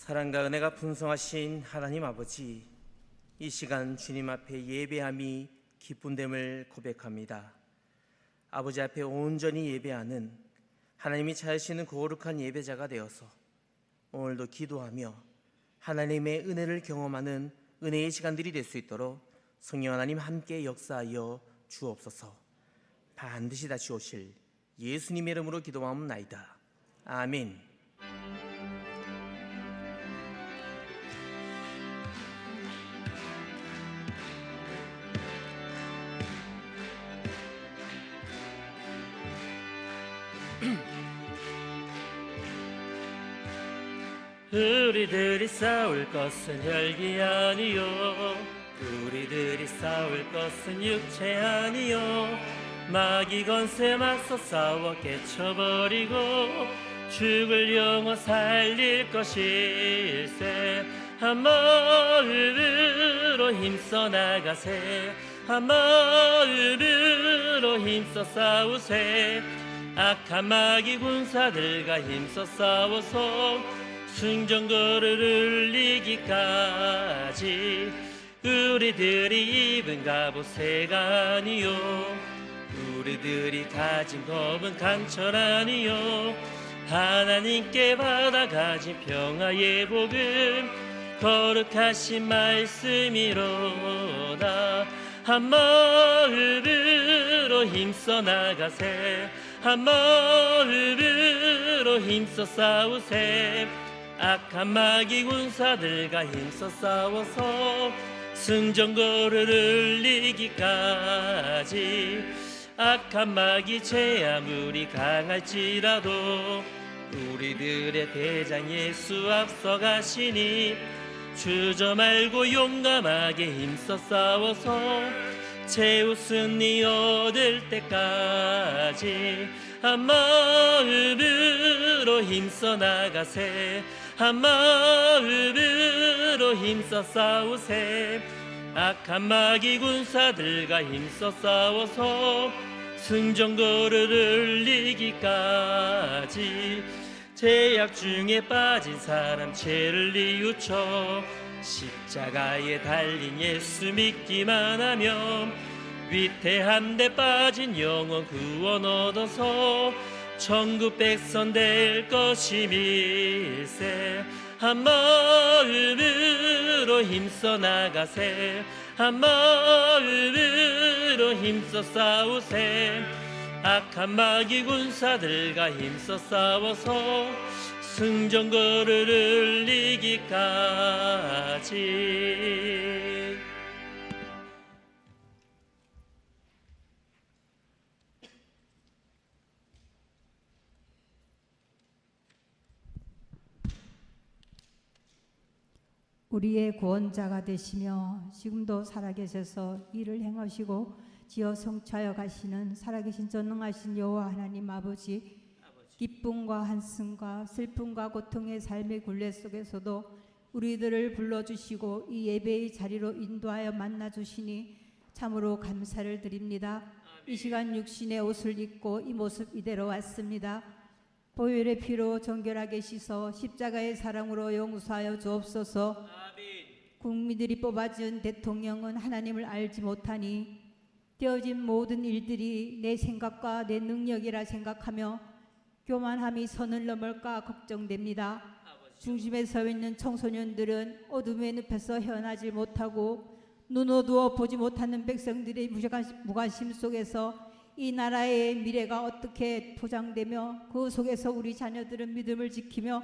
사랑과 은혜가 풍성하신 하나님 아버지, 이 시간 주님 앞에 예배함이 기쁨됨을 고백합니다. 아버지 앞에 온전히 예배하는 하나님이 찾으시는 거룩한 예배자가 되어서 오늘도 기도하며 하나님의 은혜를 경험하는 은혜의 시간들이 될 수 있도록 성령 하나님 함께 역사하여 주옵소서. 반드시 다시 오실 예수님의 이름으로 기도하옵나이다. 아멘. 우리들이 싸울 것은 혈기 아니요, 우리들이 싸울 것은 육체 아니요, 마귀 권세 맞서 싸워 깨쳐버리고 죽을 영혼 살릴 것일세. 한 마음으로 힘써 나가세, 한 마음으로 힘써 싸우세. 악한 마귀 군사들과 힘써 싸워서 승전거를 이기까지 우리들이 입은 갑옷새가 아니요, 우리들이 가진 검은 강철 아니요, 하나님께 받아가진 평화의 복음 거룩하신 말씀이로다. 한 마음으로 힘써 나가세, 한 마음으로 힘써 싸우세. 악한 마귀 군사들과 힘써 싸워서 승전거를 이기까지. 악한 마귀 제 아무리 강할지라도 우리들의 대장 예수 앞서가시니 주저 말고 용감하게 힘써 싸워서 제우스 니 얻을 때까지. 한 마음으로 힘써 나가세, 한 마음으로 힘써 싸우세. 악한 마귀 군사들과 힘써 싸워서 승전거를 이기까지. 제약 중에 빠진 사람 죄를 뉘우쳐 십자가에 달린 예수 믿기만 하면 위태한 데 빠진 영혼 구원 얻어서 천국 백성 될 것임일세. 한 마음으로 힘써 나가세, 한 마음으로 힘써 싸우세. 악한 마귀 군사들과 힘써 싸워서 승전거를 이기까지. 우리의 구원자가 되시며 지금도 살아계셔서 일을 행하시고 지어 성취하여 가시는 살아계신 전능하신 여호와 하나님 아버지, 기쁨과 한숨과 슬픔과 고통의 삶의 굴레 속에서도 우리들을 불러주시고 이 예배의 자리로 인도하여 만나주시니 참으로 감사를 드립니다. 이 시간 육신의 옷을 입고 이 모습 이대로 왔습니다. 보혈의 피로 정결하게 씻어 십자가의 사랑으로 용서하여 주옵소서. 국민들이 뽑아준 대통령은 하나님을 알지 못하니 되어진 모든 일들이 내 생각과 내 능력이라 생각하며 교만함이 선을 넘을까 걱정됩니다. 중심에 서 있는 청소년들은 어둠의 늪에서 헤어나지 못하고 눈 어두워 보지 못하는 백성들의 무관심 속에서 이 나라의 미래가 어떻게 포장되며 그 속에서 우리 자녀들은 믿음을 지키며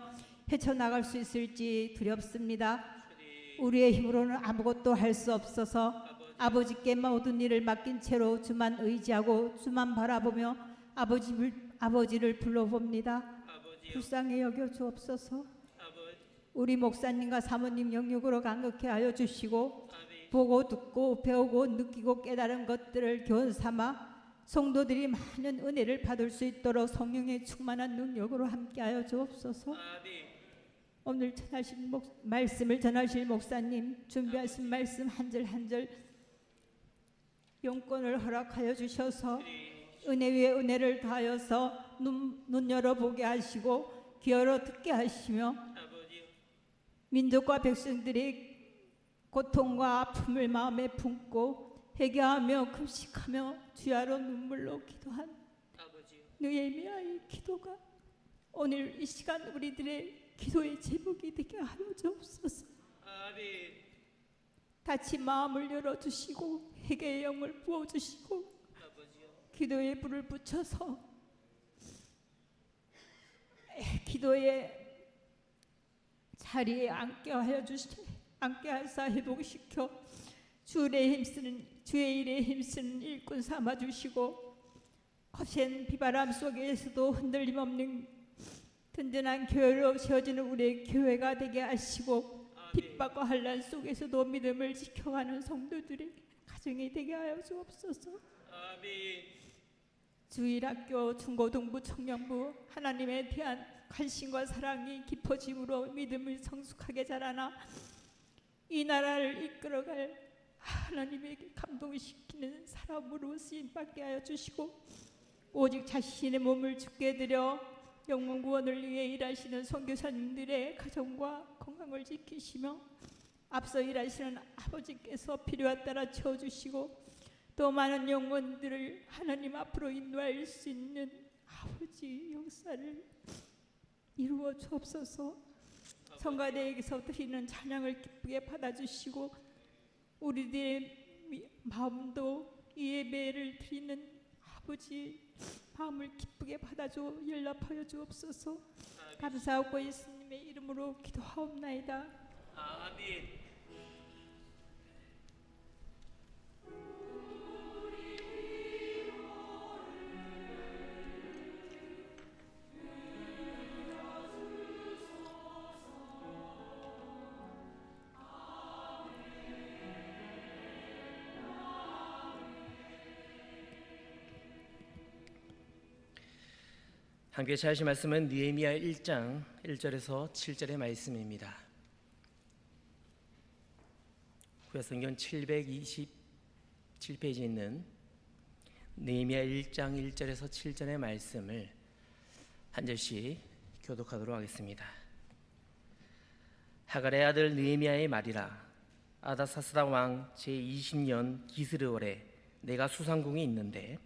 헤쳐나갈 수 있을지 두렵습니다. 우리의 힘으로는 아무것도 할 수 없어서 아버지께 모든 일을 맡긴 채로 주만 의지하고 주만 바라보며 아버지를 불러봅니다. 불쌍히 여겨 주옵소서. 우리 목사님과 사모님 영육으로 강력해 하여 주시고 보고 듣고 배우고 느끼고 깨달은 것들을 교훈 삼아 성도들이 많은 은혜를 받을 수 있도록 성령의 충만한 능력으로 함께하여 주옵소서. 오늘 말씀을 전하실 목사님 준비하신 말씀 한 절 한 절 용건을 허락하여 주셔서 은혜 위에 은혜를 더하여서 눈 열어보게 하시고 귀 열어 듣게 하시며 민족과 백성들의 고통과 아픔을 마음에 품고 회개하며 금식하며 주야로 눈물로 기도한 느헤미야의 기도가 오늘 이 시간 우리들의 기도의 제목이 되게 하여 주옵소서. 다친 마음을 열어주시고 회개의 영을 부어주시고 기도의 불을 붙여서 기도의 자리에 앉게 하사 회복시켜 주의 일에 힘쓰는 일꾼 삼아 주시고 거센 비바람 속에서도 흔들림 없는 든든한 교회로 세워지는 우리의 교회가 되게 하시고 핍박과 환난 속에서도 믿음을 지켜가는 성도들의 가정이 되게 하여 주옵소서. 주일학교, 중고등부, 청년부 하나님에 대한 관심과 사랑이 깊어짐으로 믿음을 성숙하게 자라나 이 나라를 이끌어갈 하나님에게 감동시키는 사람으로 쓰임받게 하여 주시고 오직 자신의 몸을 주께 드려 영혼 구원을 위해 일하시는 선교사님들의 가정과 건강을 지키시며 앞서 일하시는 아버지께서 필요에 따라 채워주시고 또 많은 영혼들을 하나님 앞으로 인도할 수 있는 아버지 역사를 이루어 주옵소서. 성가대에게서 드리는 찬양을 기쁘게 받아주시고 우리들의 마음도 이 예배를 드리는 아버지 마음을 기쁘게 받아줘 연락하여 주옵소서. 감사하고 예수님의 이름으로 기도하옵나이다. 아멘. 함께 하실 말씀은 느헤미야 1장 1절에서 7절의 말씀입니다. 구약성경 727페이지에 있는 느헤미야 1장 1절에서 7절의 말씀을 한 절씩 교독하도록 하겠습니다. 하갈의 아들 느헤미야의 말이라. 아다사스다 왕 제20년 기스르월에 내가 수상궁이 있는데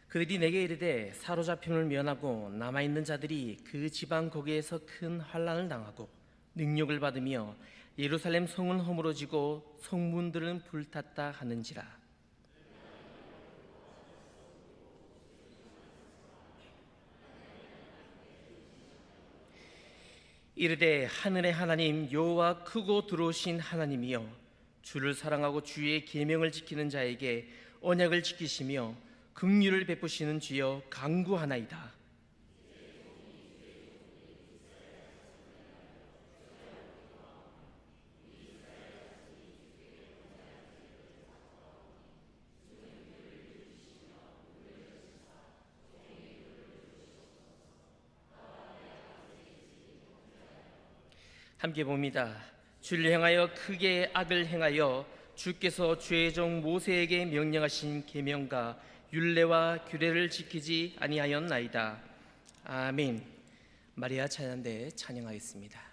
그들이 내게 이르되 사로잡힘을 면하고 남아있는 자들이 그 지방 거기에서 큰 환난을 당하고 능욕을 받으며 예루살렘 성은 허물어지고 성문들은 불탔다 하는지라. 이르되 하늘의 하나님 여호와 크고 두려우신 하나님이여 주를 사랑하고 주의 계명을 지키는 자에게 언약을 지키시며 긍휼을 베푸시는 주여 간구하나이다. 함께 봅니다. 주를 향하여 크게 악을 행하여 주께서 주의 종 모세에게 명령하신 계명과 율례와 규례를 지키지 아니하였나이다. 아멘. 마리아 찬양대 찬양하겠습니다.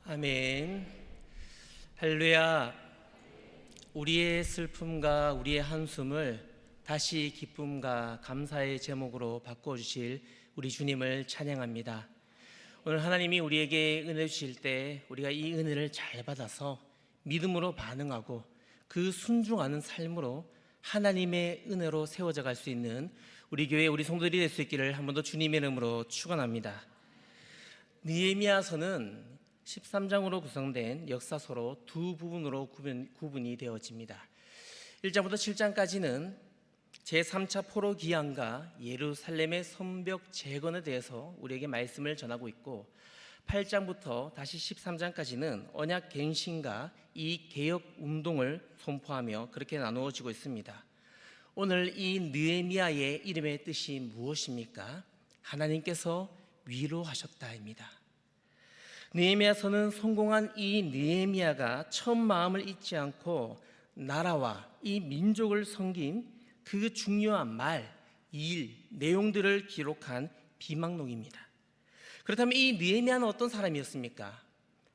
아멘. 할렐루야. 우리의 슬픔과 우리의 한숨을 다시 기쁨과 감사의 제목으로 바꿔주실 우리 주님을 찬양합니다. 오늘 하나님이 우리에게 은혜 주실 때 우리가 이 은혜를 잘 받아서 믿음으로 반응하고 그 순종하는 삶으로 하나님의 은혜로 세워져 갈 수 있는 우리 교회 우리 성도들이 될 수 있기를 한 번 더 주님의 이름으로 축원합니다. 느헤미야서는 13장으로 구성된 역사서로 두 부분으로 구분이 되어집니다. 1장부터 7장까지는 제3차 포로 기한과 예루살렘의 성벽 재건에 대해서 우리에게 말씀을 전하고 있고, 8장부터 다시 13장까지는 언약 갱신과 이 개혁 운동을 선포하며 그렇게 나누어지고 있습니다. 오늘 이 느헤미야의 이름의 뜻이 무엇입니까? 하나님께서 위로하셨다입니다. 느헤미야서는 성공한 이 느헤미야가 처음 마음을 잊지 않고 나라와 이 민족을 섬긴 그 중요한 말, 일, 내용들을 기록한 비망록입니다. 그렇다면 이 느헤미야는 어떤 사람이었습니까?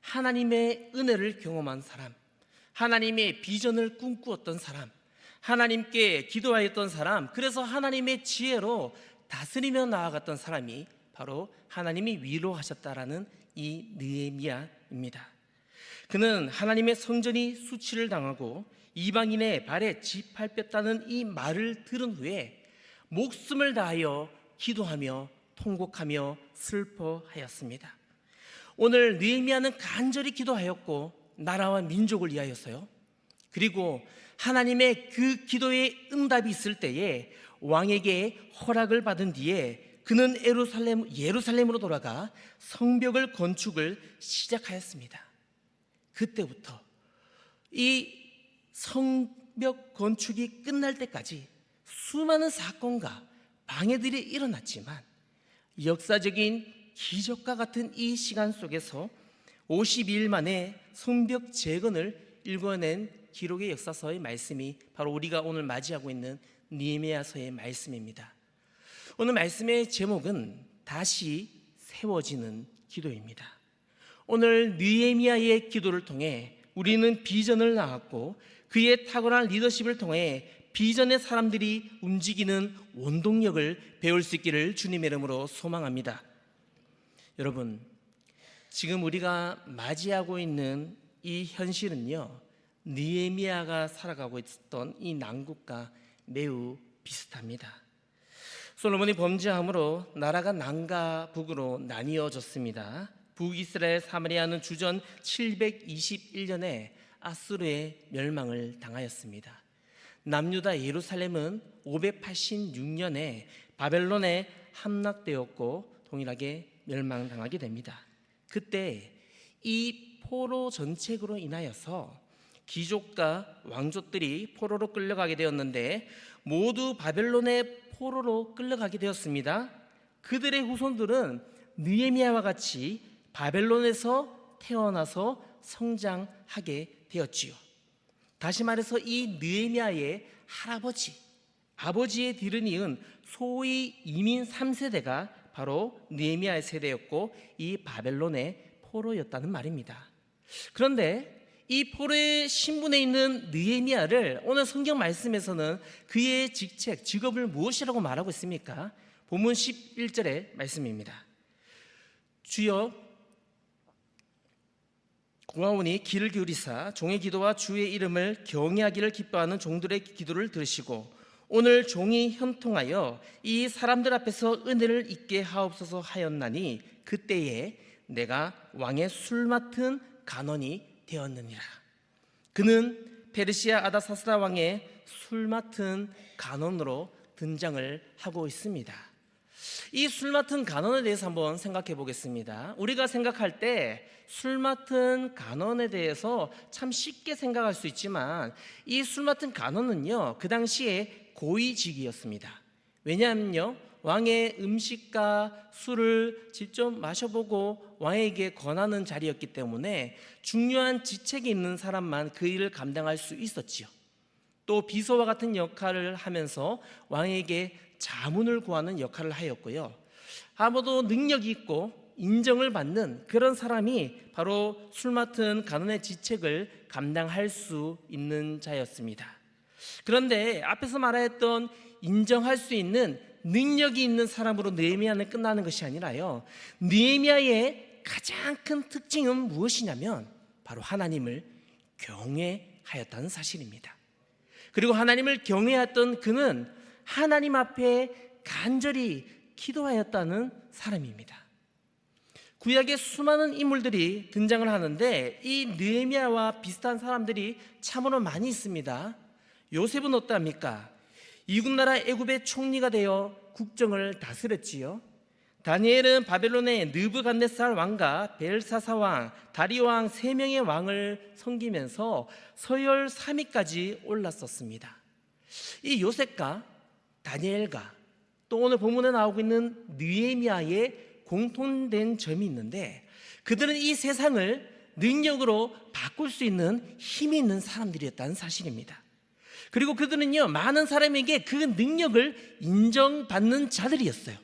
하나님의 은혜를 경험한 사람, 하나님의 비전을 꿈꾸었던 사람, 하나님께 기도하였던 사람, 그래서 하나님의 지혜로 다스리며 나아갔던 사람이 바로 하나님이 위로하셨다라는 이 느헤미야입니다. 그는 하나님의 성전이 수치를 당하고 이방인의 발에 짓밟혔다는 이 말을 들은 후에 목숨을 다하여 기도하며 통곡하며 슬퍼하였습니다. 오늘 느헤미야는 간절히 기도하였고 나라와 민족을 위하여서요. 그리고 하나님의 그 기도에 응답이 있을 때에 왕에게 허락을 받은 뒤에 그는 예루살렘으로 돌아가 성벽을 건축을 시작하였습니다. 그때부터 이 성벽 건축이 끝날 때까지 수많은 사건과 방해들이 일어났지만 역사적인 기적과 같은 이 시간 속에서 52일 만에 성벽 재건을 일궈낸 기록의 역사서의 말씀이 바로 우리가 오늘 맞이하고 있는 느헤미야서의 말씀입니다. 오늘 말씀의 제목은 다시 세워지는 기도입니다. 오늘 느헤미야의 기도를 통해 우리는 비전을 낳았고 그의 탁월한 리더십을 통해 비전의 사람들이 움직이는 원동력을 배울 수 있기를 주님의 이름으로 소망합니다. 여러분, 지금 우리가 맞이하고 있는 이 현실은요, 느헤미야가 살아가고 있었던 이 난국과 매우 비슷합니다. 솔로몬이 범죄함으로 나라가 남과 북으로 나뉘어졌습니다. 북이스라엘 사마리아는 주전 721년에 아수르의 멸망을 당하였습니다. 남유다 예루살렘은 586년에 바벨론에 함락되었고 동일하게 멸망당하게 됩니다. 그때 이 포로 전책으로 인하여서 귀족과 왕족들이 포로로 끌려가게 되었는데 모두 바벨론의 포로로 끌려가게 되었습니다. 그들의 후손들은 느헤미야와 같이 바벨론에서 태어나서 성장하게 되었지요. 다시 말해서 이 느헤미야의 할아버지, 아버지의 뒤를 이은 소위 이민 3세대가 바로 느헤미야의 세대였고 이 바벨론의 포로였다는 말입니다. 그런데 이 포로의 신분에 있는 느헤미야를 오늘 성경 말씀에서는 그의 직책, 직업을 무엇이라고 말하고 있습니까? 본문 11절의 말씀입니다. 주여 공하오니 귀를 기울이사 종의 기도와 주의 이름을 경외하기를 기뻐하는 종들의 기도를 들으시고 오늘 종이 현통하여 이 사람들 앞에서 은혜를 잊게 하옵소서 하였나니 그때에 내가 왕의 술 맡은 간원이 되었느니라. 그는 페르시아 아다사스다 왕의 술 맡은 간원으로 등장을 하고 있습니다. 이 술 맡은 간원에 대해서 한번 생각해 보겠습니다. 우리가 생각할 때 술 맡은 간원에 대해서 참 쉽게 생각할 수 있지만 이 술 맡은 간원은요 그 당시에 고위직이었습니다. 왜냐하면요 왕의 음식과 술을 직접 마셔보고 왕에게 권하는 자리였기 때문에 중요한 직책이 있는 사람만 그 일을 감당할 수 있었지요. 또 비서와 같은 역할을 하면서 왕에게 자문을 구하는 역할을 하였고요. 아무도 능력이 있고 인정을 받는 그런 사람이 바로 술 맡은 간원의 직책을 감당할 수 있는 자였습니다. 그런데 앞에서 말하였던 인정할 수 있는 능력이 있는 사람으로 느헤미야는 끝나는 것이 아니라요, 느헤미야의 가장 큰 특징은 무엇이냐면 바로 하나님을 경외하였다는 사실입니다. 그리고 하나님을 경외했던 그는 하나님 앞에 간절히 기도하였다는 사람입니다. 구약에 수많은 인물들이 등장을 하는데 이 느헤미야와 비슷한 사람들이 참으로 많이 있습니다. 요셉은 어떠합니까? 이국나라 애굽의 총리가 되어 국정을 다스렸지요. 다니엘은 바벨론의 느부갓네살 왕과 벨사사 왕, 다리오 왕 3명의 왕을 섬기면서 서열 3위까지 올랐었습니다. 이 요셉과 다니엘과 또 오늘 본문에 나오고 있는 느헤미야의 공통된 점이 있는데, 그들은 이 세상을 능력으로 바꿀 수 있는 힘이 있는 사람들이었다는 사실입니다. 그리고 그들은요, 많은 사람에게 그 능력을 인정받는 자들이었어요.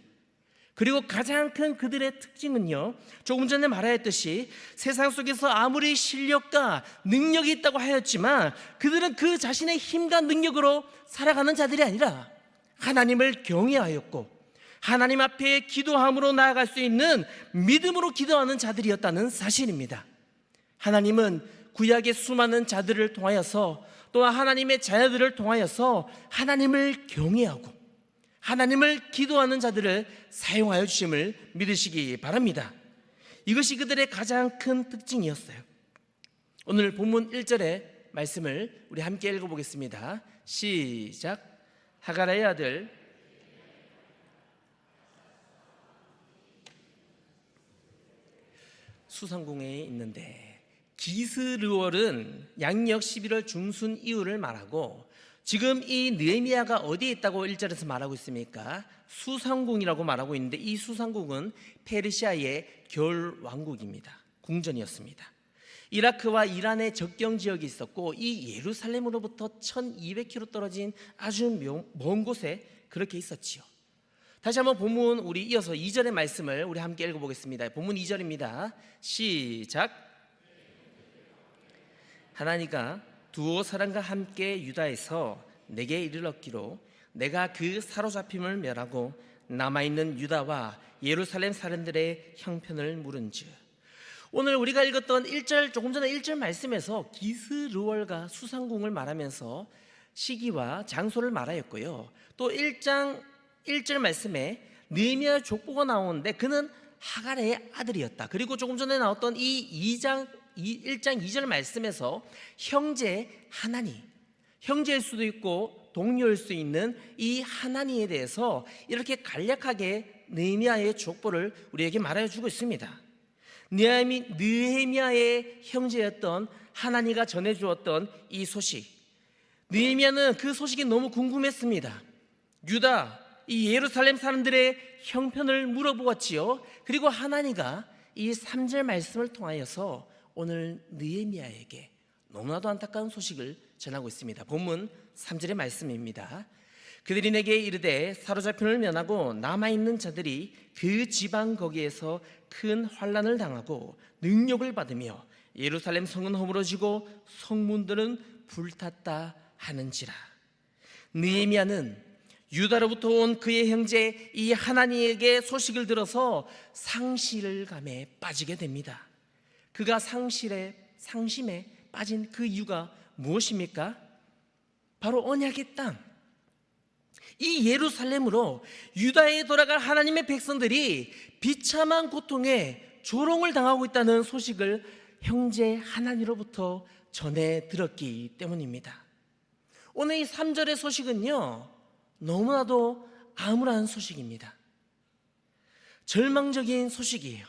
그리고 가장 큰 그들의 특징은요, 조금 전에 말하였듯이 세상 속에서 아무리 실력과 능력이 있다고 하였지만 그들은 그 자신의 힘과 능력으로 살아가는 자들이 아니라 하나님을 경외하였고 하나님 앞에 기도함으로 나아갈 수 있는 믿음으로 기도하는 자들이었다는 사실입니다. 하나님은 구약의 수많은 자들을 통하여서 또한 하나님의 자녀들을 통하여서 하나님을 경외하고 하나님을 기도하는 자들을 사용하여 주심을 믿으시기 바랍니다. 이것이 그들의 가장 큰 특징이었어요. 오늘 본문 1절의 말씀을 우리 함께 읽어보겠습니다. 시작. 하가라의 아들 수상궁에 있는데, 기스르월은 양력 11월 중순 이후를 말하고 지금 이 느헤미야가 어디에 있다고 1절에서 말하고 있습니까? 수상궁이라고 말하고 있는데 이 수상궁은 페르시아의 겨울 왕국입니다. 궁전이었습니다. 이라크와 이란의 접경 지역이 있었고 이 예루살렘으로부터 1200km 떨어진 아주 먼 곳에 그렇게 있었지요. 다시 한번 본문 우리 이어서 2절의 말씀을 우리 함께 읽어보겠습니다. 본문 2절입니다. 시작. 하나니가 두어 사람과 함께 유다에서 내게 이르렀기로 내가 그 사로잡힘을 멸하고 남아있는 유다와 예루살렘 사람들의 형편을 물은즉. 오늘 우리가 읽었던 1절, 조금 전에 1절 말씀에서 기스르월과 수상궁을 말하면서 시기와 장소를 말하였고요. 또 1절 말씀에 느헤미야 족보가 나오는데 그는 하갈의 아들이었다. 그리고 조금 전에 나왔던 이 1장 2절 말씀에서 형제 하나니, 형제일 수도 있고 동료일 수 있는 이 하나니에 대해서 이렇게 간략하게 느헤미야의 족보를 우리에게 말하여 주고 있습니다. 느헤미야의 형제였던 하나니가 전해주었던 이 소식, 느헤미야는 그 소식이 너무 궁금했습니다. 유다, 이 예루살렘 사람들의 형편을 물어보았지요. 그리고 하나니가 이 3절 말씀을 통하여서 오늘 느헤미야에게 너무나도 안타까운 소식을 전하고 있습니다. 본문 3절의 말씀입니다. 그들이 내게 이르되 사로잡힘을 면하고 남아있는 자들이 그 지방 거기에서 큰 환난을 당하고 능력을 받으며 예루살렘 성은 허물어지고 성문들은 불탔다 하는지라. 느헤미야는 유다로부터 온 그의 형제 이 하나니에게 소식을 들어서 상실감에 빠지게 됩니다. 그가 상심에 빠진 그 이유가 무엇입니까? 바로 언약의 땅, 이 예루살렘으로 유다에 돌아갈 하나님의 백성들이 비참한 고통에 조롱을 당하고 있다는 소식을 형제 하나니로부터 전해 들었기 때문입니다. 오늘 이 3절의 소식은요, 너무나도 암울한 소식입니다. 절망적인 소식이에요.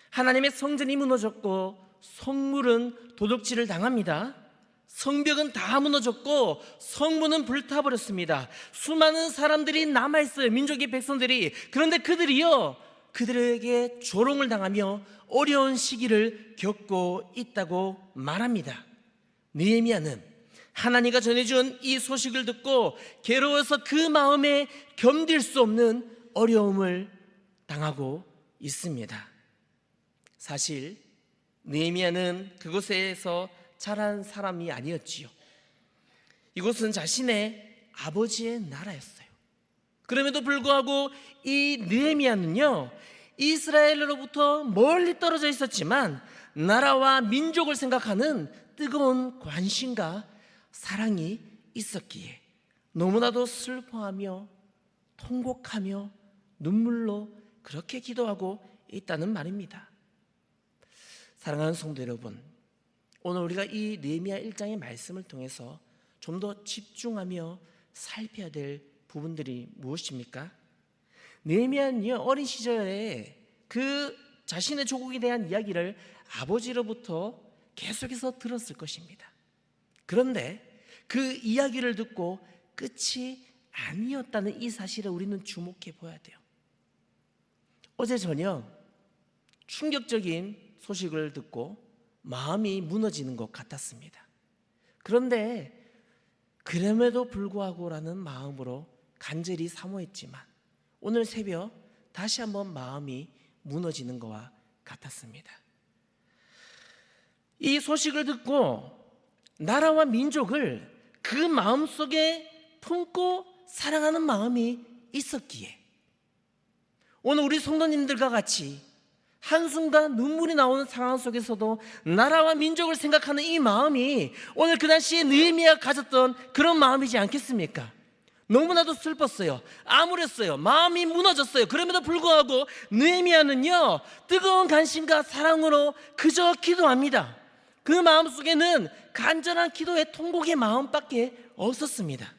하나님의 성전이 무너졌고 성물은 도둑질을 당합니다. 성벽은 다 무너졌고 성문은 불타버렸습니다. 수많은 사람들이 남아있어요, 민족의 백성들이. 그런데 그들에게 조롱을 당하며 어려운 시기를 겪고 있다고 말합니다. 느헤미야는 하나님과 전해준 이 소식을 듣고 괴로워서 그 마음에 견딜 수 없는 어려움을 당하고 있습니다. 사실 느헤미야는 그곳에서 자란 사람이 아니었지요. 이곳은 자신의 아버지의 나라였어요. 그럼에도 불구하고 이 느헤미야는요, 이스라엘로부터 멀리 떨어져 있었지만 나라와 민족을 생각하는 뜨거운 관심과 사랑이 있었기에 너무나도 슬퍼하며 통곡하며 눈물로 그렇게 기도하고 있다는 말입니다. 사랑하는 성도 여러분, 오늘 우리가 이 느헤미야 1장의 말씀을 통해서 좀 더 집중하며 살펴야 될 부분들이 무엇입니까? 느헤미야는요, 어린 시절에 그 자신의 조국에 대한 이야기를 아버지로부터 계속해서 들었을 것입니다. 그런데 그 이야기를 듣고 끝이 아니었다는 이 사실을 우리는 주목해 보아야 돼요. 어제 저녁 충격적인 소식을 듣고 마음이 무너지는 것 같았습니다. 그런데 그럼에도 불구하고라는 마음으로 간절히 사모했지만 오늘 새벽 다시 한번 마음이 무너지는 것과 같았습니다. 이 소식을 듣고 나라와 민족을 그 마음속에 품고 사랑하는 마음이 있었기에 오늘 우리 성도님들과 같이 한숨과 눈물이 나오는 상황 속에서도 나라와 민족을 생각하는 이 마음이 오늘 그 당시에 느헤미야가 가졌던 그런 마음이지 않겠습니까? 너무나도 슬펐어요. 암울했어요. 마음이 무너졌어요. 그럼에도 불구하고 느헤미야는요, 뜨거운 관심과 사랑으로 그저 기도합니다. 그 마음속에는 간절한 기도의 통곡의 마음밖에 없었습니다.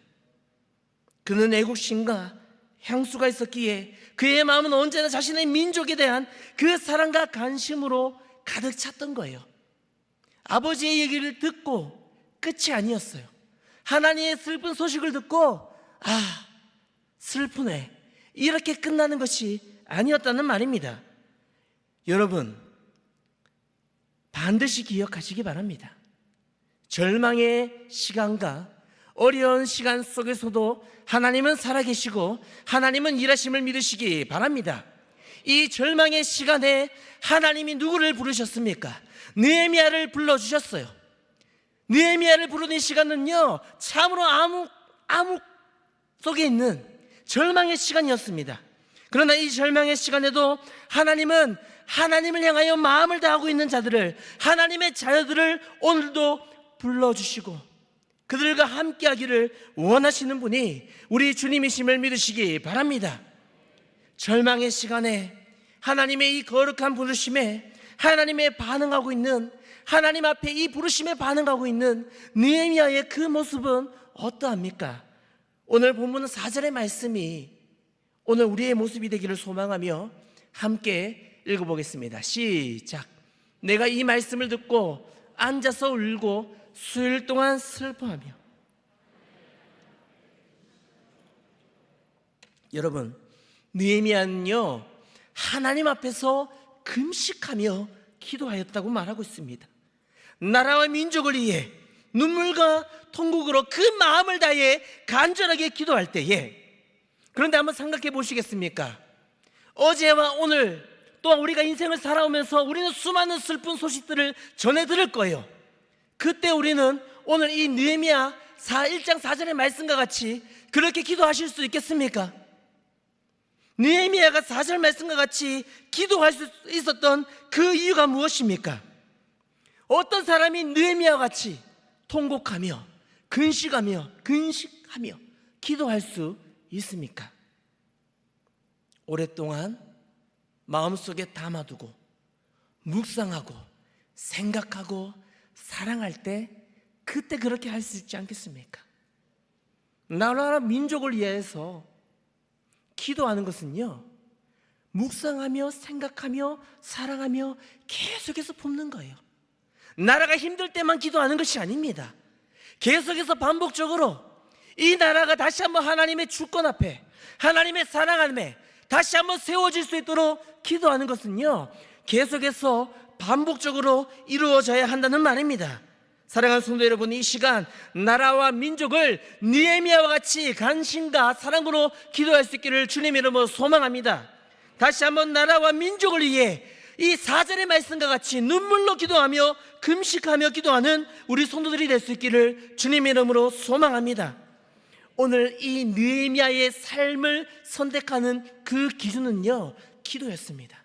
그는 애국심과 향수가 있었기에 그의 마음은 언제나 자신의 민족에 대한 그 사랑과 관심으로 가득 찼던 거예요. 아버지의 얘기를 듣고 끝이 아니었어요. 하나님의 슬픈 소식을 듣고 슬프네, 이렇게 끝나는 것이 아니었다는 말입니다. 여러분, 반드시 기억하시기 바랍니다. 절망의 시간과 어려운 시간 속에서도 하나님은 살아계시고 하나님은 일하심을 믿으시기 바랍니다. 이 절망의 시간에 하나님이 누구를 부르셨습니까? 느헤미야를 불러주셨어요. 느헤미야를 부르는 시간은요, 참으로 암흑 속에 있는 절망의 시간이었습니다. 그러나 이 절망의 시간에도 하나님은 하나님을 향하여 마음을 다하고 있는 자들을, 하나님의 자녀들을 오늘도 불러주시고 그들과 함께하기를 원하시는 분이 우리 주님이심을 믿으시기 바랍니다. 절망의 시간에 하나님의 이 거룩한 부르심에 하나님의 반응하고 있는, 하나님 앞에 이 부르심에 반응하고 있는 느헤미야의 그 모습은 어떠합니까? 오늘 본문 4절의 말씀이 오늘 우리의 모습이 되기를 소망하며 함께 읽어보겠습니다. 시작. 내가 이 말씀을 듣고 앉아서 울고 수일 동안 슬퍼하며. 여러분, 느헤미야는요, 하나님 앞에서 금식하며 기도하였다고 말하고 있습니다. 나라와 민족을 위해 눈물과 통곡으로 그 마음을 다해 간절하게 기도할 때에, 그런데 한번 생각해 보시겠습니까? 어제와 오늘 또한 우리가 인생을 살아오면서 우리는 수많은 슬픈 소식들을 전해 들을 거예요. 그때 우리는 오늘 이 느헤미야 1장 4절의 말씀과 같이 그렇게 기도하실 수 있겠습니까? 느헤미야가 4절 말씀과 같이 기도할 수 있었던 그 이유가 무엇입니까? 어떤 사람이 느헤미야와 같이 통곡하며 근식하며 기도할 수 있습니까? 오랫동안 마음속에 담아두고 묵상하고 생각하고 사랑할 때 그때 그렇게 할 수 있지 않겠습니까? 나라와 민족을 위해서 기도하는 것은요, 묵상하며 생각하며 사랑하며 계속해서 품는 거예요. 나라가 힘들 때만 기도하는 것이 아닙니다. 계속해서 반복적으로 이 나라가 다시 한번 하나님의 주권 앞에, 하나님의 사랑 안에 다시 한번 세워질 수 있도록 기도하는 것은요, 계속해서 반복적으로 이루어져야 한다는 말입니다. 사랑하는 성도 여러분, 이 시간 나라와 민족을 느헤미야와 같이 간신과 사랑으로 기도할 수 있기를 주님의 이름으로 소망합니다. 다시 한번 나라와 민족을 위해 이 4절의 말씀과 같이 눈물로 기도하며 금식하며 기도하는 우리 성도들이 될 수 있기를 주님의 이름으로 소망합니다. 오늘 이 느헤미야의 삶을 선택하는 그 기준은요, 기도였습니다.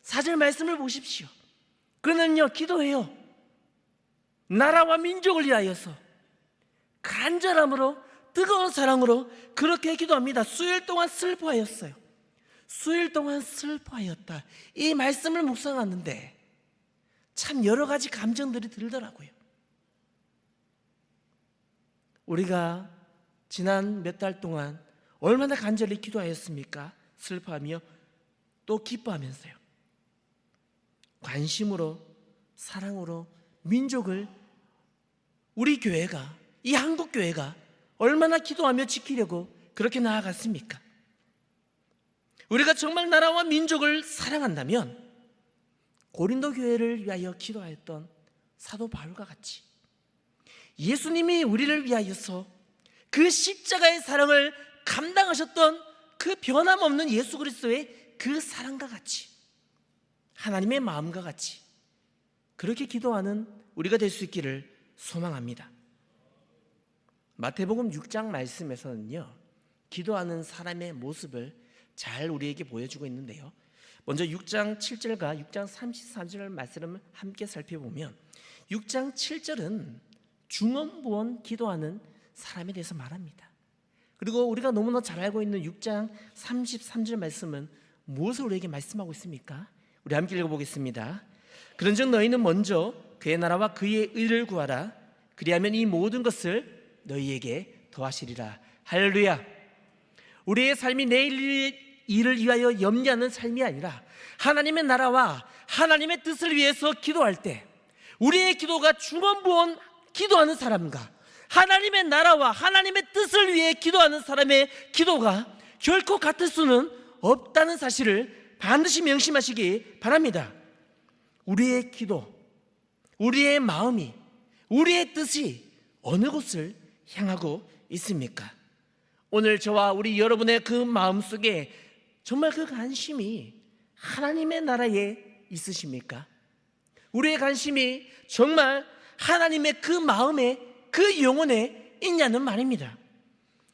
4절 말씀을 보십시오. 그는요, 기도해요. 나라와 민족을 위하여서 간절함으로 뜨거운 사랑으로 그렇게 기도합니다. 수일 동안 슬퍼하였어요. 수일 동안 슬퍼하였다. 이 말씀을 묵상하는데 참 여러 가지 감정들이 들더라고요. 우리가 지난 몇 달 동안 얼마나 간절히 기도하였습니까? 슬퍼하며 또 기뻐하면서요. 관심으로, 사랑으로 민족을, 우리 교회가, 이 한국 교회가 얼마나 기도하며 지키려고 그렇게 나아갔습니까? 우리가 정말 나라와 민족을 사랑한다면 고린도 교회를 위하여 기도하였던 사도 바울과 같이 예수님이 우리를 위하여서 그 십자가의 사랑을 감당하셨던 그 변함없는 예수 그리스도의 그 사랑과 같이, 하나님의 마음과 같이 그렇게 기도하는 우리가 될 수 있기를 소망합니다. 마태복음 6장 말씀에서는요, 기도하는 사람의 모습을 잘 우리에게 보여주고 있는데요, 먼저 6장 7절과 6장 33절 말씀을 함께 살펴보면 6장 7절은 중언부언 기도하는 사람에 대해서 말합니다. 그리고 우리가 너무나 잘 알고 있는 6장 33절 말씀은 무엇을 우리에게 말씀하고 있습니까? 우리 함께 읽어보겠습니다. 그런즉 너희는 먼저 그의 나라와 그의 의를 구하라. 그리하면 이 모든 것을 너희에게 더하시리라. 할렐루야. 우리의 삶이 내일 일을 위하여 염려하는 삶이 아니라 하나님의 나라와 하나님의 뜻을 위해서 기도할 때 우리의 기도가 중언부언 기도하는 사람과 하나님의 나라와 하나님의 뜻을 위해 기도하는 사람의 기도가 결코 같을 수는 없다는 사실을 반드시 명심하시기 바랍니다. 우리의 기도, 우리의 마음이, 우리의 뜻이 어느 곳을 향하고 있습니까? 오늘 저와 우리 여러분의 그 마음속에 정말 그 관심이 하나님의 나라에 있으십니까? 우리의 관심이 정말 하나님의 그 마음에, 그 영혼에 있냐는 말입니다.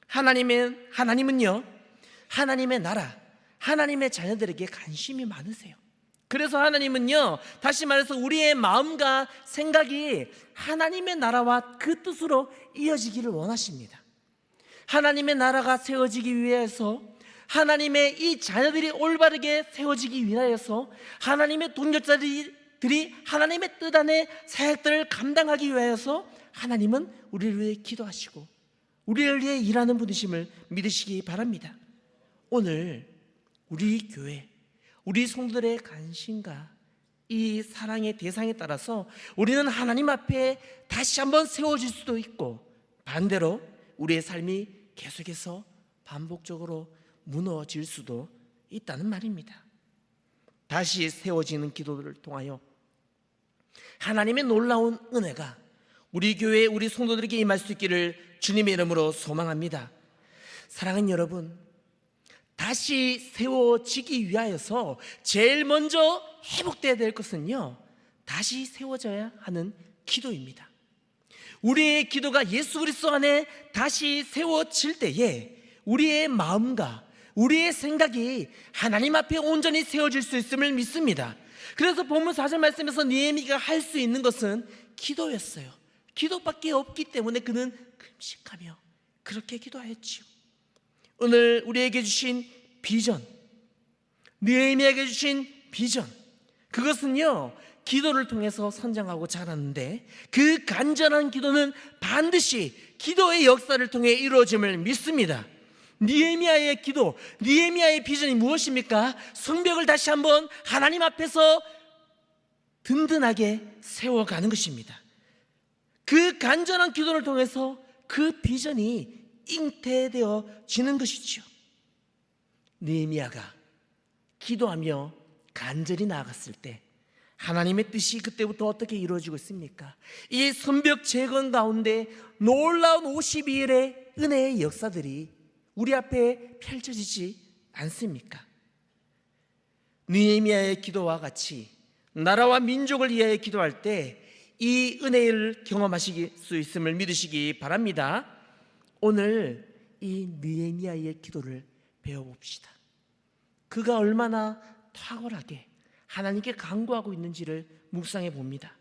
하나님은요, 하나님의 나라, 하나님의 자녀들에게 관심이 많으세요. 그래서 하나님은요, 다시 말해서 우리의 마음과 생각이 하나님의 나라와 그 뜻으로 이어지기를 원하십니다. 하나님의 나라가 세워지기 위해서, 하나님의 이 자녀들이 올바르게 세워지기 위하여서, 하나님의 동역자들이 하나님의 뜻 안에 사역들을 감당하기 위하여서 하나님은 우리를 위해 기도하시고 우리를 위해 일하는 분이심을 믿으시기 바랍니다. 오늘 우리 교회, 우리 성도들의 관심과 이 사랑의 대상에 따라서 우리는 하나님 앞에 다시 한번 세워질 수도 있고, 반대로 우리의 삶이 계속해서 반복적으로 무너질 수도 있다는 말입니다. 다시 세워지는 기도를 통하여 하나님의 놀라운 은혜가 우리 교회, 우리 성도들에게 임할 수 있기를 주님의 이름으로 소망합니다. 사랑하는 여러분, 다시 세워지기 위하여서 제일 먼저 회복되어야 될 것은요, 다시 세워져야 하는 기도입니다. 우리의 기도가 예수 그리스도 안에 다시 세워질 때에 우리의 마음과 우리의 생각이 하나님 앞에 온전히 세워질 수 있음을 믿습니다. 그래서 본문 4절 말씀에서 느헤미야가 할 수 있는 것은 기도였어요. 기도밖에 없기 때문에 그는 금식하며 그렇게 기도하였지요. 오늘 우리에게 주신 비전, 느헤미야에게 주신 비전, 그것은요, 기도를 통해서 선정하고 자랐는데 그 간절한 기도는 반드시 기도의 역사를 통해 이루어짐을 믿습니다. 느헤미야의 기도, 느헤미야의 비전이 무엇입니까? 성벽을 다시 한번 하나님 앞에서 든든하게 세워가는 것입니다. 그 간절한 기도를 통해서 그 비전이 잉태되어지는 것이죠. 느헤미야가 기도하며 간절히 나아갔을 때 하나님의 뜻이 그때부터 어떻게 이루어지고 있습니까? 이 성벽 재건 가운데 놀라운 52일의 은혜의 역사들이 우리 앞에 펼쳐지지 않습니까? 느헤미야의 기도와 같이 나라와 민족을 위하여 기도할 때 이 은혜를 경험하실 수 있음을 믿으시기 바랍니다. 오늘 이 느헤미야의 기도를 배워봅시다. 그가 얼마나 탁월하게 하나님께 간구하고 있는지를 묵상해 봅니다.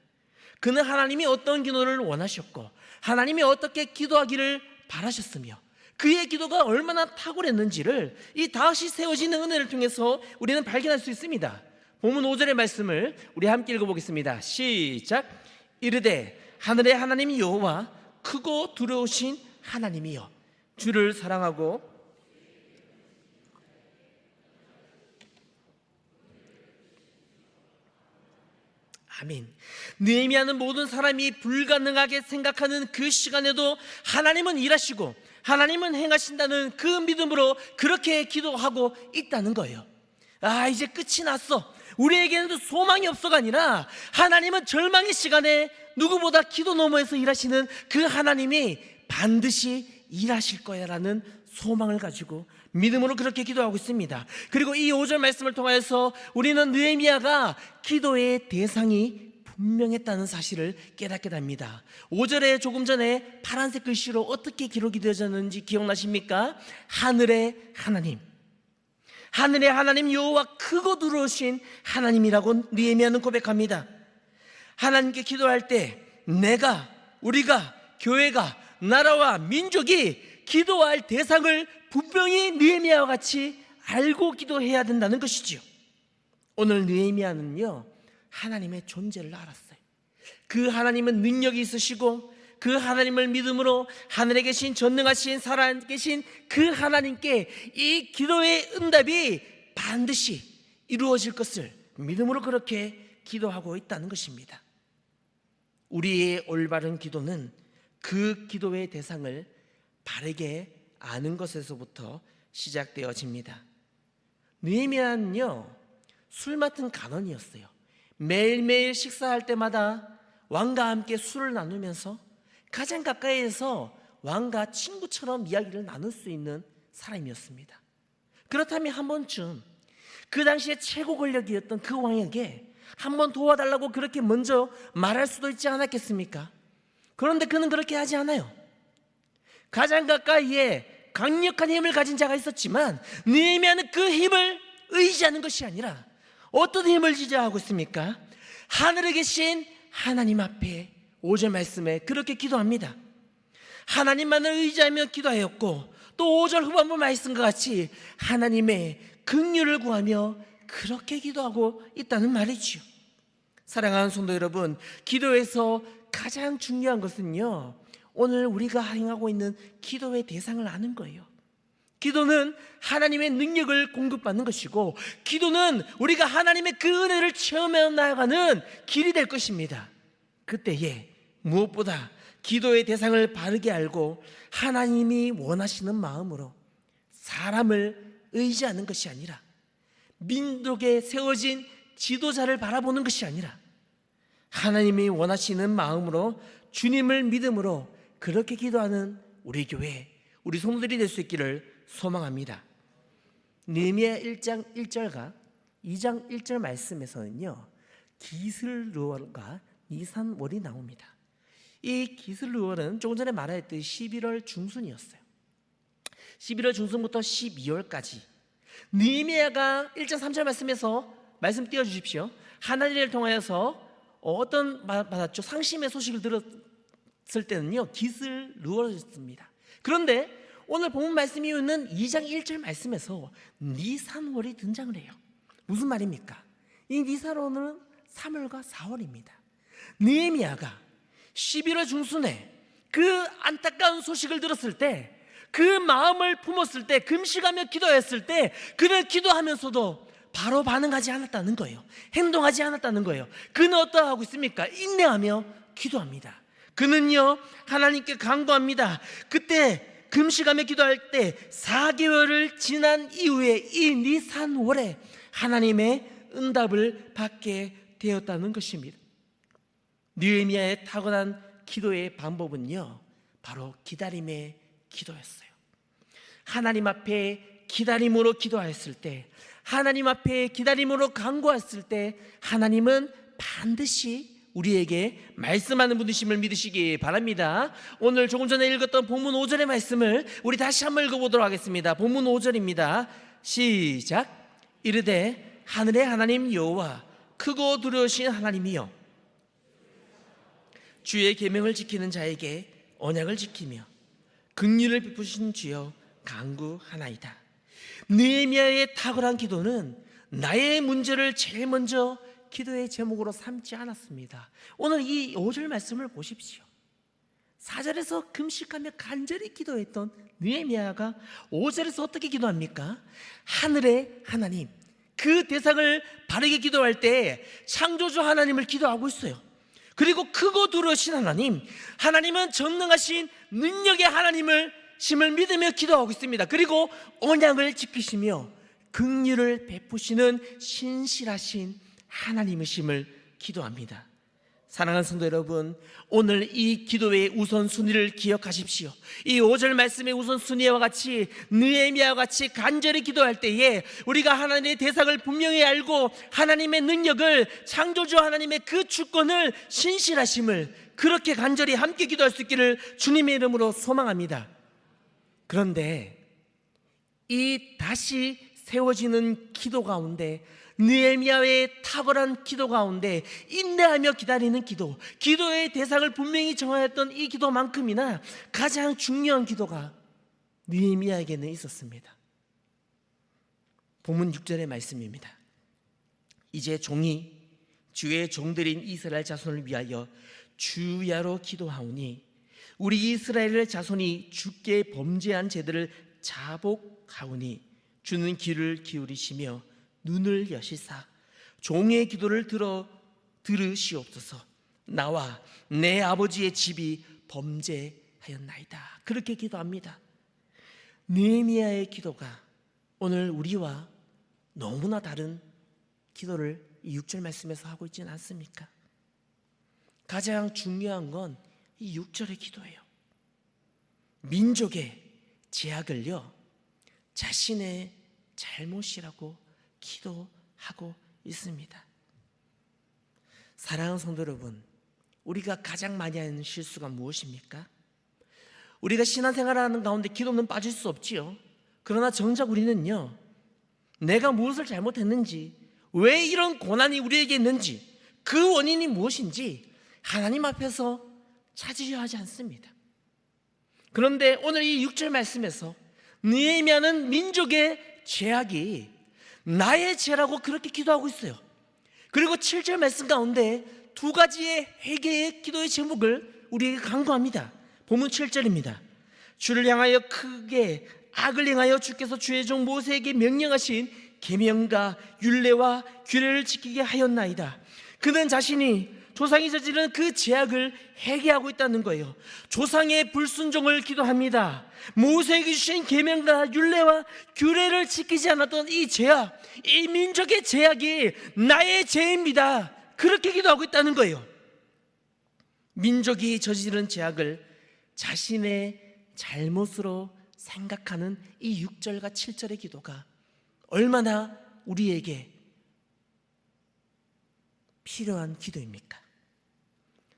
그는 하나님이 어떤 기도를 원하셨고 하나님이 어떻게 기도하기를 바라셨으며 그의 기도가 얼마나 탁월했는지를 이 다시 세워지는 은혜를 통해서 우리는 발견할 수 있습니다. 본문 5절의 말씀을 우리 함께 읽어보겠습니다. 시작. 이르되 하늘의 하나님 여호와 크고 두려우신 하나님이여 주를 사랑하고 아멘. 느헤미야는 모든 사람이 불가능하게 생각하는 그 시간에도 하나님은 일하시고 하나님은 행하신다는 그 믿음으로 그렇게 기도하고 있다는 거예요. 이제 끝이 났어, 우리에게는 소망이 없어가 아니라 하나님은 절망의 시간에 누구보다 기도 너머에서 일하시는 그 하나님이 반드시 일하실 거야 라는 소망을 가지고 믿음으로 그렇게 기도하고 있습니다. 그리고 이 5절 말씀을 통하여서 우리는 느헤미야가 기도의 대상이 분명했다는 사실을 깨닫게 됩니다. 5절에 조금 전에 파란색 글씨로 어떻게 기록이 되어졌는지 기억나십니까? 하늘의 하나님, 하늘의 하나님 여호와 크고 두려우신 하나님이라고 느헤미야는 고백합니다. 하나님께 기도할 때 내가, 우리가, 교회가, 나라와 민족이 기도할 대상을 분명히 느헤미야와 같이 알고 기도해야 된다는 것이지요. 오늘 느헤미야는요 하나님의 존재를 알았어요. 그 하나님은 능력이 있으시고 그 하나님을 믿음으로 하늘에 계신 전능하신 살아계신 그 하나님께 이 기도의 응답이 반드시 이루어질 것을 믿음으로 그렇게 기도하고 있다는 것입니다. 우리의 올바른 기도는 그 기도의 대상을 바르게 아는 것에서부터 시작되어집니다. 느헤미야는요 술 맡은 간원이었어요. 매일매일 식사할 때마다 왕과 함께 술을 나누면서 가장 가까이에서 왕과 친구처럼 이야기를 나눌 수 있는 사람이었습니다. 그렇다면 한 번쯤 그 당시에 최고 권력이었던 그 왕에게 한번 도와달라고 그렇게 먼저 말할 수도 있지 않았겠습니까? 그런데 그는 그렇게 하지 않아요. 가장 가까이에 강력한 힘을 가진 자가 있었지만 느헤미야는 그 힘을 의지하는 것이 아니라 어떤 힘을 의지하고 있습니까? 하늘에 계신 하나님 앞에 5절 말씀에 그렇게 기도합니다. 하나님만을 의지하며 기도하였고 또 5절 후반부 말씀과 같이 하나님의 긍휼을 구하며 그렇게 기도하고 있다는 말이죠. 사랑하는 성도 여러분, 기도에서 가장 중요한 것은요 오늘 우리가 행하고 있는 기도의 대상을 아는 거예요. 기도는 하나님의 능력을 공급받는 것이고 기도는 우리가 하나님의 그 은혜를 체험해 나가는 길이 될 것입니다. 그때에 무엇보다 기도의 대상을 바르게 알고 하나님이 원하시는 마음으로 사람을 의지하는 것이 아니라 민족에 세워진 지도자를 바라보는 것이 아니라 하나님이 원하시는 마음으로 주님을 믿음으로 그렇게 기도하는 우리 교회, 우리 성도들이 될 수 있기를 소망합니다. 느헤미야 1장 1절과 2장 1절 말씀에서는요 기슬르월과 니산월이 나옵니다. 이 기슬르월은 조금 전에 말했듯이 11월 중순이었어요. 11월 중순부터 12월까지 느헤미야가 1장 3절 말씀에서 말씀 띄워주십시오. 하나님을 통하여서 어떤 받았죠? 상심의 소식을 들었을 때는요 기슬르월이었습니다. 그런데 오늘 본문 말씀 이유는 2장 1절 말씀에서 니산월이 등장을 해요. 무슨 말입니까? 이 니산월은 3월과 4월입니다. 느헤미야가 11월 중순에 그 안타까운 소식을 들었을 때, 그 마음을 품었을 때, 금식하며 기도했을 때 그는 기도하면서도 바로 반응하지 않았다는 거예요. 행동하지 않았다는 거예요. 그는 어떠하고 있습니까? 인내하며 기도합니다. 그는요 하나님께 간구합니다. 그때 금식하며 기도할 때 4개월을 지난 이후에 이 니산월에 하나님의 응답을 받게 되었다는 것입니다. 느헤미야의 탁월한 기도의 방법은요, 바로 기다림의 기도였어요. 하나님 앞에 기다림으로 기도하였을 때, 하나님 앞에 기다림으로 간구했을 때 하나님은 반드시 우리에게 말씀하는 분이심을 믿으시기 바랍니다. 오늘 조금 전에 읽었던 본문 5절의 말씀을 우리 다시 한번 읽어보도록 하겠습니다. 본문 5절입니다. 시작. 이르되 하늘의 하나님 여호와 크고 두려우신 하나님이여, 주의 계명을 지키는 자에게 언약을 지키며 긍휼을 베푸신 주여 간구하나이다. 느헤미야의 탁월한 기도는 나의 문제를 제일 먼저 기도의 제목으로 삼지 않았습니다. 오늘 이 5절 말씀을 보십시오. 4절에서 금식하며 간절히 기도했던 느헤미야가 5절에서 어떻게 기도합니까? 하늘의 하나님, 그 대상을 바르게 기도할 때 창조주 하나님을 기도하고 있어요. 그리고 크고 두려우신 하나님, 하나님은 전능하신 능력의 하나님을 심을 믿으며 기도하고 있습니다. 그리고 언약을 지키시며 긍휼을 베푸시는 신실하신 하나님이심을 기도합니다. 사랑하는 성도 여러분, 오늘 이 기도의 우선순위를 기억하십시오. 이 5절 말씀의 우선순위와 같이 느헤미야와 같이 간절히 기도할 때에 우리가 하나님의 대상을 분명히 알고 하나님의 능력을, 창조주 하나님의 그 주권을, 신실하심을 그렇게 간절히 함께 기도할 수 있기를 주님의 이름으로 소망합니다. 그런데 이 다시 세워지는 기도 가운데, 느헤미야의 탁월한 기도 가운데 인내하며 기다리는 기도, 기도의 대상을 분명히 정하였던 이 기도만큼이나 가장 중요한 기도가 느헤미야에게는 있었습니다. 본문 6절의 말씀입니다. 이제 종이 주의 종들인 이스라엘 자손을 위하여 주야로 기도하오니 우리 이스라엘 자손이 주께 범죄한 죄들을 자복하오니 주는 귀를 기울이시며 눈을 여시사 종의 기도를 들으시옵소서. 나와 내 아버지의 집이 범죄하였나이다. 그렇게 기도합니다. 느헤미야의 기도가 오늘 우리와 너무나 다른 기도를 이 6절 말씀에서 하고 있지는 않습니까? 가장 중요한 건 이 6절의 기도예요. 민족의 죄악을요, 자신의 잘못이라고 기도하고 있습니다. 사랑하는 성도 여러분, 우리가 가장 많이 하는 실수가 무엇입니까? 우리가 신앙생활을 하는 가운데 기도는 빠질 수 없지요. 그러나 정작 우리는요, 내가 무엇을 잘못했는지, 왜 이런 고난이 우리에게 있는지, 그 원인이 무엇인지 하나님 앞에서 찾으려 하지 않습니다. 그런데 오늘 이 6절 말씀에서 느헤미야는 민족의 죄악이 나의 죄라고 그렇게 기도하고 있어요. 그리고 7절 말씀 가운데 두 가지의 회개의 기도의 제목을 우리에게 강구합니다. 본문 7절입니다. 주를 향하여 크게 악을 행하여 주께서 주의 종 모세에게 명령하신 계명과 율례와 규례를 지키게 하였나이다. 그는 자신이 조상이 저지른 그 죄악을 회개하고 있다는 거예요. 조상의 불순종을 기도합니다. 모세에게 주신 계명과 율례와 규례를 지키지 않았던 이 죄악, 이 민족의 죄악이 나의 죄입니다. 그렇게 기도하고 있다는 거예요. 민족이 저지른 죄악을 자신의 잘못으로 생각하는 이 6절과 7절의 기도가 얼마나 우리에게 필요한 기도입니까?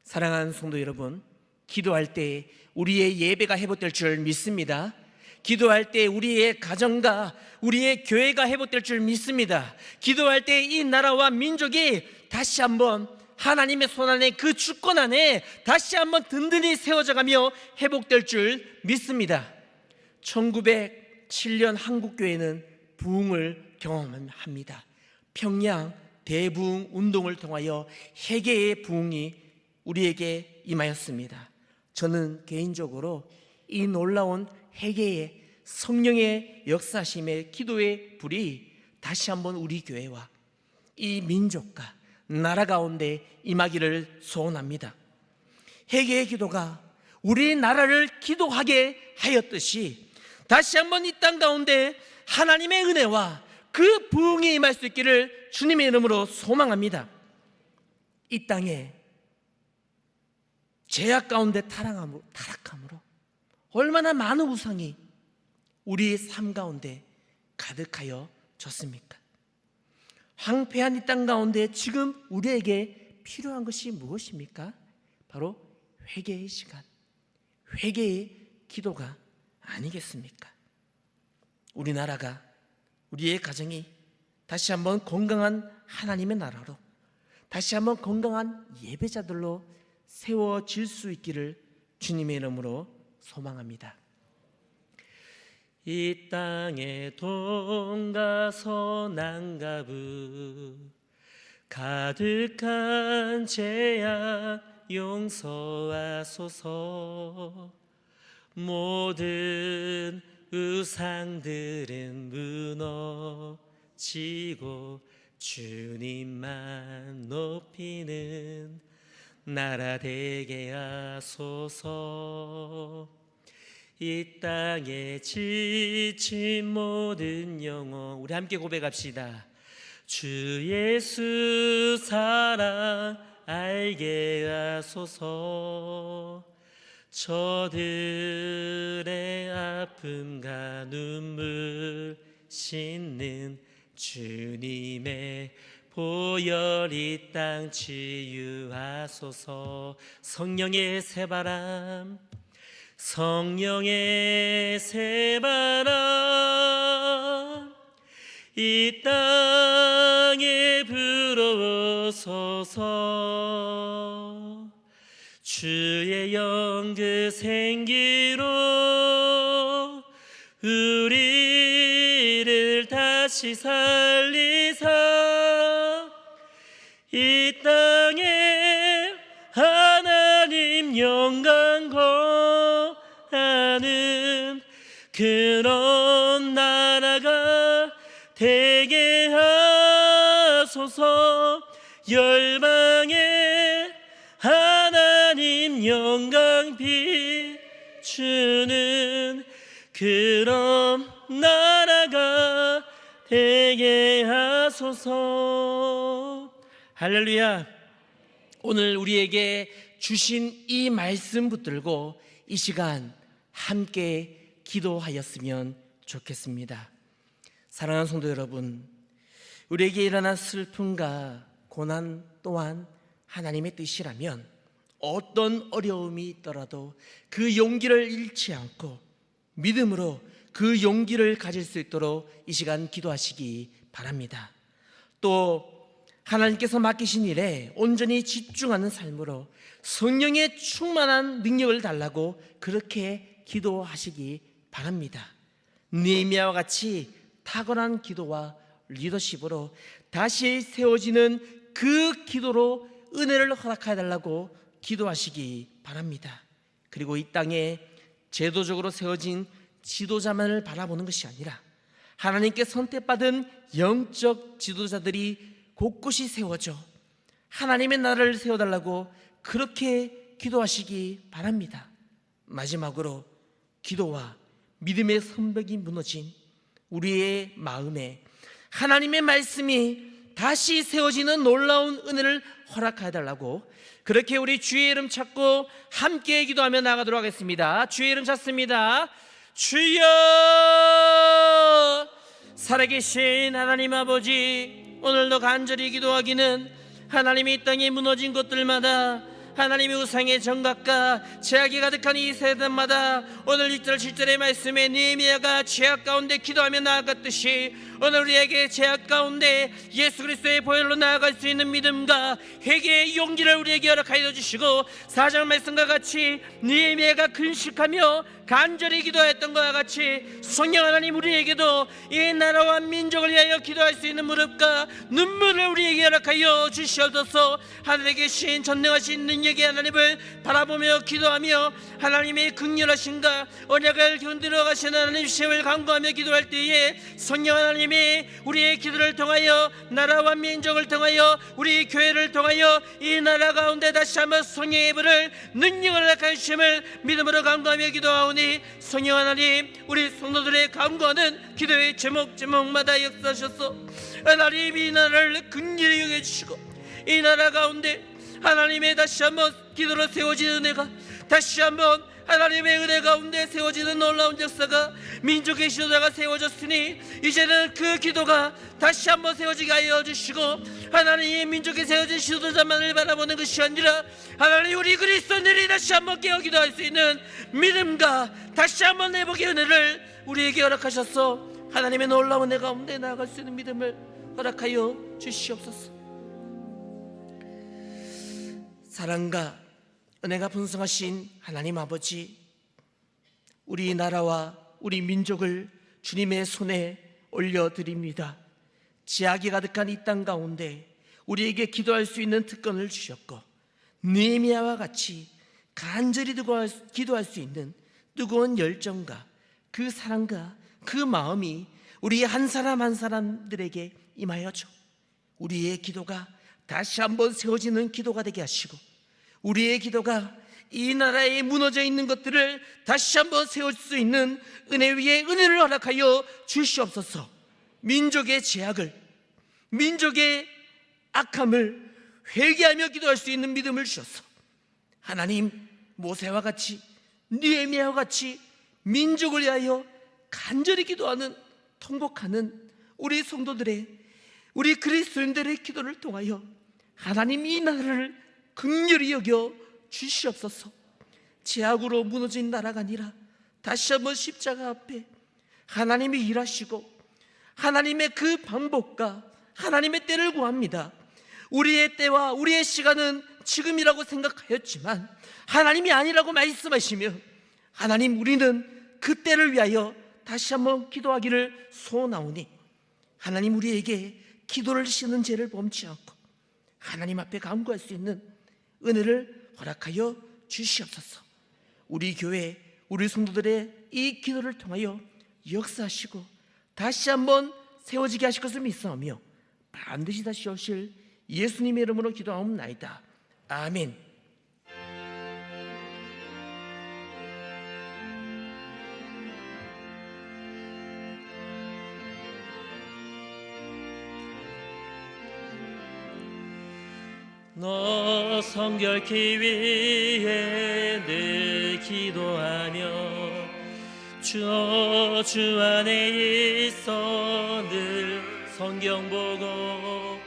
사랑하는 성도 여러분, 기도할 때 우리의 예배가 회복될 줄 믿습니다. 기도할 때 우리의 가정과 우리의 교회가 회복될 줄 믿습니다. 기도할 때 이 나라와 민족이 다시 한번 하나님의 손 안에, 그 주권 안에 다시 한번 든든히 세워져가며 회복될 줄 믿습니다. 1907년 한국교회는 부흥을 경험합니다. 평양 대부흥 운동을 통하여 회개의 부흥이 우리에게 임하였습니다. 저는 개인적으로 이 놀라운 회개의 성령의 역사심의 기도의 불이 다시 한번 우리 교회와 이 민족과 나라 가운데 임하기를 소원합니다. 회개의 기도가 우리 나라를 기도하게 하였듯이 다시 한번 이 땅 가운데 하나님의 은혜와 그 부흥이 임할 수 있기를 주님의 이름으로 소망합니다. 이 땅에 죄악 가운데 타락함으로 얼마나 많은 우상이 우리의 삶 가운데 가득하여 졌습니까? 황폐한 이 땅 가운데 지금 우리에게 필요한 것이 무엇입니까? 바로 회개의 시간, 회개의 기도가 아니겠습니까? 우리나라가, 우리의 가정이 다시 한번 건강한 하나님의 나라로, 다시 한번 건강한 예배자들로 세워질 수 있기를 주님의 이름으로 소망합니다. 이 땅에 동가 서남가부 가득한 죄악 용서하소서. 모든 우상들은 무너지고 주님만 높이는 나라 되게 하소서. 이 땅에 지친 모든 영혼, 우리 함께 고백합시다. 주 예수 사랑 알게 하소서. 저들의 아픔과 눈물 씻는 주님의 보혈 이 땅 치유하소서. 성령의 새바람, 성령의 새바람 이 땅에 불어오소서. 주의 영 그 생기로 우리를 다시 살리사 이 땅에 하나님 영광 거하는 그런 나라가 되게 하소서. 열방에 하나님 영광 비추는 그런 나라가 되게 하소서. 할렐루야. 오늘 우리에게 주신 이 말씀 붙들고 이 시간 함께 기도하였으면 좋겠습니다. 사랑하는 성도 여러분, 우리에게 일어난 슬픔과 고난 또한 하나님의 뜻이라면 어떤 어려움이 있더라도 그 용기를 잃지 않고 믿음으로 그 용기를 가질 수 있도록 이 시간 기도하시기 바랍니다. 또 하나님께서 맡기신 일에 온전히 집중하는 삶으로 성령의 충만한 능력을 달라고 그렇게 기도하시기 바랍니다. 느헤미야와 같이 탁월한 기도와 리더십으로 다시 세워지는 그 기도로 은혜를 허락해 달라고 기도하시기 바랍니다. 그리고 이 땅에 제도적으로 세워진 지도자만을 바라보는 것이 아니라 하나님께 선택받은 영적 지도자들이 곳곳이 세워져 하나님의 나라를 세워달라고 그렇게 기도하시기 바랍니다. 마지막으로 기도와 믿음의 성벽이 무너진 우리의 마음에 하나님의 말씀이 다시 세워지는 놀라운 은혜를 허락해 달라고 그렇게 우리 주의 이름 찾고 함께 기도하며 나가도록 하겠습니다. 주의 이름 찾습니다. 주여, 살아계신 하나님 아버지, 오늘도 간절히 기도하기는 하나님이 이 땅에 무너진 곳들마다 하나님의 우상의 정각과 죄악이 가득한 이 세대마다 오늘 6절 7절의 말씀에 느헤미야가 죄악 가운데 기도하며 나아갔듯이 오늘 우리에게 죄악 가운데 예수 그리스도의 보혈로 나아갈 수 있는 믿음과 회개의 용기를 우리에게 허락하여 주시고 4절 말씀과 같이 느헤미야가 근식하며 간절히 기도했던 것과 같이 성령 하나님 우리에게도 이 나라와 민족을 위하여 기도할 수 있는 무릎과 눈물을 우리에게 허락하여 주시옵소서. 하늘에 계신 전능하신 능력의 하나님을 바라보며 기도하며 하나님의 극렬하신가 언약을 견디러 가신 하나님 주심을 간구하며 기도할 때에 성령 하나님이 우리의 기도를 통하여 나라와 민족을 통하여 우리 교회를 통하여 이 나라 가운데 다시 한번 성령의 불을 능력을 허락하여 주심을 믿음으로 간구하며 기도하오니 성령 하나님 우리 성도들의 간구하는 기도의 제목마다 역사하셔서 하나님 이 나라를 긍휼히 여겨주시고 이 나라 가운데 하나님의 다시 한번 기도로 세워진 은혜가, 다시 한번 하나님의 은혜 가운데 세워지는 놀라운 역사가, 민족의 지도자가 세워졌으니 이제는 그 기도가 다시 한번 세워지게 하여 주시고, 하나님의 민족에 세워진 지도자만을 바라보는 것이 아니라 하나님 우리 그리스도인들이 다시 한번 깨어 기도할 수 있는 믿음과 다시 한번 회복의 은혜를 우리에게 허락하셔서 하나님의 놀라운 은혜 가운데 나아갈 수 있는 믿음을 허락하여 주시옵소서. 사랑과 은혜가 풍성하신 하나님 아버지, 우리 나라와 우리 민족을 주님의 손에 올려드립니다. 지악이 가득한 이 땅 가운데 우리에게 기도할 수 있는 특권을 주셨고, 느헤미야와 같이 간절히 기도할 수 있는 뜨거운 열정과 그 사랑과 그 마음이 우리 한 사람 한 사람들에게 임하여 줘 우리의 기도가 다시 한번 세워지는 기도가 되게 하시고, 우리의 기도가 이 나라에 무너져 있는 것들을 다시 한번 세울 수 있는 은혜 위에 은혜를 허락하여 주시옵소서. 민족의 죄악을, 민족의 악함을 회개하며 기도할 수 있는 믿음을 주셔서 하나님, 모세와 같이 느헤미야와 같이 민족을 위하여 간절히 기도하는, 통곡하는 우리 성도들의, 우리 그리스도인들의 기도를 통하여 하나님 이 나라를 긍휼히 여겨 주시옵소서. 죄악으로 무너진 나라가 아니라 다시 한번 십자가 앞에 하나님이 일하시고 하나님의 그 방법과 하나님의 때를 구합니다. 우리의 때와 우리의 시간은 지금이라고 생각하였지만 하나님이 아니라고 말씀하시며, 하나님 우리는 그 때를 위하여 다시 한번 기도하기를 소원하오니 하나님 우리에게 기도를 씻는 죄를 범치 않고 하나님 앞에 간구할 수 있는 은혜를 허락하여 주시옵소서. 우리 교회, 우리 성도들의 이 기도를 통하여 역사하시고 다시 한번 세워지게 하실 것을 믿사오며 반드시 다시 오실 예수님의 이름으로 기도하옵나이다. 아멘. 너 성결케 위해 늘 기도하며 주 안에 있어 늘 성경 보고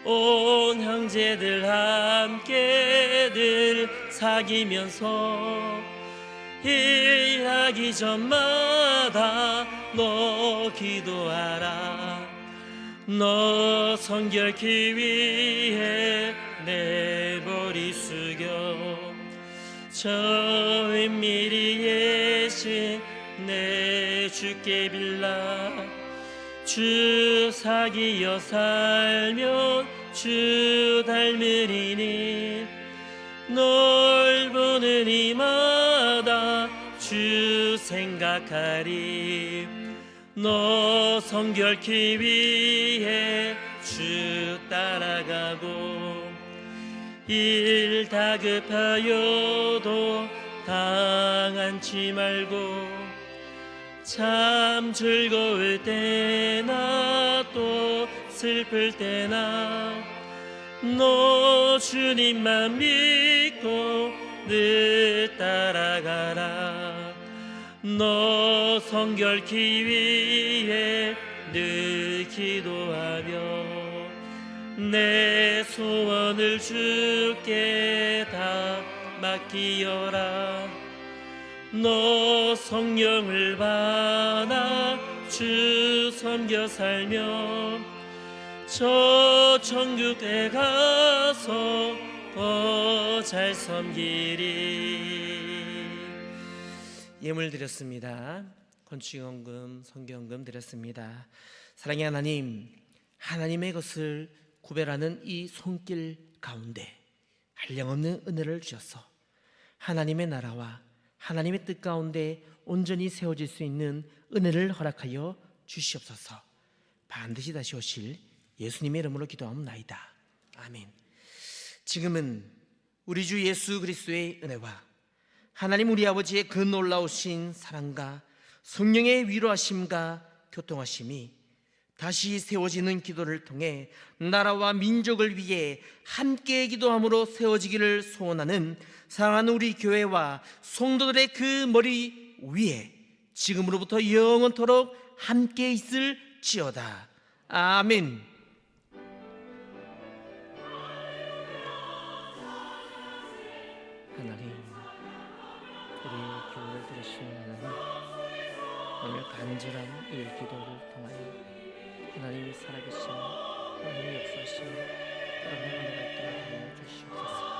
온 형제들 함께 늘 사귀면서 일하기 전마다 너 기도하라. 너 성결케 위해 내 머리 숙여 저 은밀히 예신 내 주께 빌라. 주 사귀어 살면 주 닮으리니 널 보는 이마다 주 생각하리. 너 성결케 위해 주 따라가고 일 다급하여도 당하지 말고 참 즐거울 때나 또 슬플 때나 너 주님만 믿고 늘 따라가라. 너 성결케 위해 늘 기도하며 내 소원을 주께 다 맡기어라. 너 성령을 받아 주 섬겨 살며 저 천국에 가서 더 잘 섬기리. 예물 드렸습니다. 건축연금, 성경금 드렸습니다. 사랑의 하나님, 하나님의 것을 구별하는 이 손길 가운데 한량없는 은혜를 주셔서 하나님의 나라와 하나님의 뜻 가운데 온전히 세워질 수 있는 은혜를 허락하여 주시옵소서. 반드시 다시 오실 예수님의 이름으로 기도하옵나이다. 아멘. 지금은 우리 주 예수 그리스도의 은혜와 하나님 우리 아버지의 그 놀라우신 사랑과 성령의 위로하심과 교통하심이 다시 세워지는 기도를 통해 나라와 민족을 위해 함께 기도함으로 세워지기를 소원하는 사랑하는 우리 교회와 성도들의 그 머리 위에 지금으로부터 영원토록 함께 있을지어다. 아멘. 하나님, 우리 교회를 들으시는 하나님, 오늘 간절한 이 기도를 통하여 하나님이 살아계시며 하나님이 역사하시며 여러분의 은혜가 있도록 하여 주시옵소서.